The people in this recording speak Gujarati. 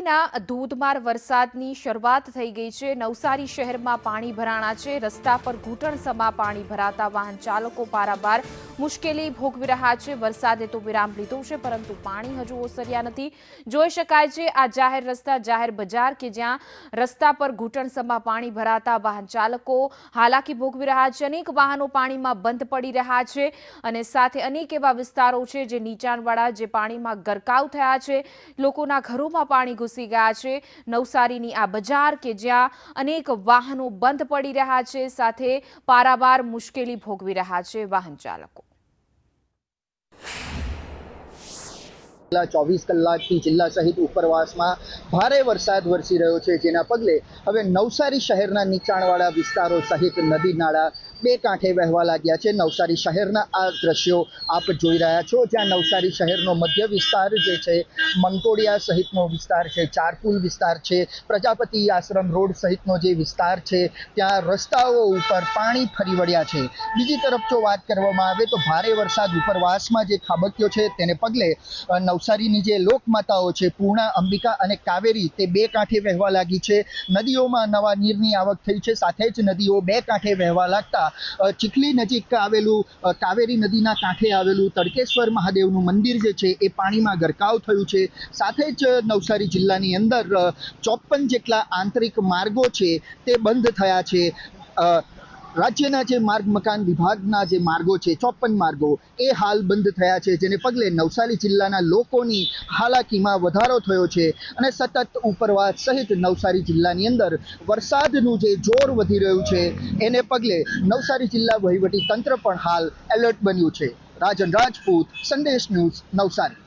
કમોસમીના ધોધમાર વરસાદની શરૂઆત થઈ ગઈ છે। નવસારી શહેરમાં પાણી ભરાણા છે। રસ્તા પર ઘૂંટણસમા પાણી ભરાતા વાહન ચાલકો પારાવાર મુશ્કેલી ભોગવી રહ્યા છે। વરસાદે તો વિરામ લીધો છે, પરંતુ પાણી હજુ ઓસર્યા નથી। જોઈ શકાય છે આ જાહેર રસ્તા, જાહેર બજાર કે જ્યાં રસ્તા પર ઘૂંટણસમા પાણી ભરાતા વાહન ચાલકો હાલાકી ભોગવી રહ્યા છે। અનેક વાહનો પાણીમાં બંધ પડી રહ્યા છે અને સાથે અનેક એવા વિસ્તારો છે જે નીચાણવાળા, જે પાણીમાં ગરકાવ થયા છે। લોકોના ઘરોમાં પાણી ઘૂસી ગયા છે। નવસારીની આ બજાર કે જ્યાં અનેક વાહનો બંધ પડી રહ્યા છે, સાથે પારાવાર મુશ્કેલી ભોગવી રહ્યા છે વાહન ચાલકો। 24 કલાકથી જિલ્લા સહિત ઉપરવાસમાં ભારે વરસાદ વરસી રહ્યો છે, જેના પગલે હવે નવસારી શહેરના નીચાણવાળા વિસ્તારો સહિત નદી નાળા બે કાંઠે વહેવા લાગ્યા છે। નવસારી શહેરના આ દ્રશ્યો આપ જોઈ રહ્યા છો, જ્યાં નવસારી શહેરનો મધ્ય વિસ્તાર જે છે, મંકોડિયા સહિતનો વિસ્તાર છે, ચારપુલ વિસ્તાર છે, પ્રજાપતિ આશ્રમ રોડ સહિતનો જે વિસ્તાર છે, ત્યાં રસ્તાઓ ઉપર પાણી ફરી વળ્યા છે। બીજી તરફ જો વાત કરવામાં આવે તો ભારે વરસાદ ઉપરવાસમાં જે ખાબક્યો છે, તેને પગલે નવસારીની જે લોકમાતાઓ છે, પૂર્ણા, અંબિકા અને કાવેરી, તે બે કાંઠે વહેવા લાગી છે। નદીઓમાં નવા નીરની આવક થઈ છે, સાથે જ નદીઓ બે કાંઠે વહેવા લાગતા ચીખલી નજીક આવેલું કાવેરી નદીના કાંઠે આવેલું તડકેશ્વર મહાદેવનું મંદિર જે છે, એ પાણીમાં ગરકાવ થયું છે। સાથે જ નવસારી જિલ્લાની અંદર 54 જેટલા આંતરિક માર્ગો છે તે બંધ થયા છે। રાજ્યના જે માર્ગ મકાન વિભાગના જે માર્ગો છે, 54 માર્ગો, એ હાલ બંધ થયા છે, જેને પગલે નવસારી જિલ્લાના લોકોની હાલાકીમાં વધારો થયો છે અને સતત ઉપરવાસ સહિત નવસારી જિલ્લાની અંદર વરસાદનું જે જોર વધી રહ્યું છે, એને પગલે નવસારી જિલ્લા વહીવટી તંત્ર પણ હાલ એલર્ટ બન્યું છે। રાજન રાજપૂત, સંદેશ ન્યૂઝ, નવસારી।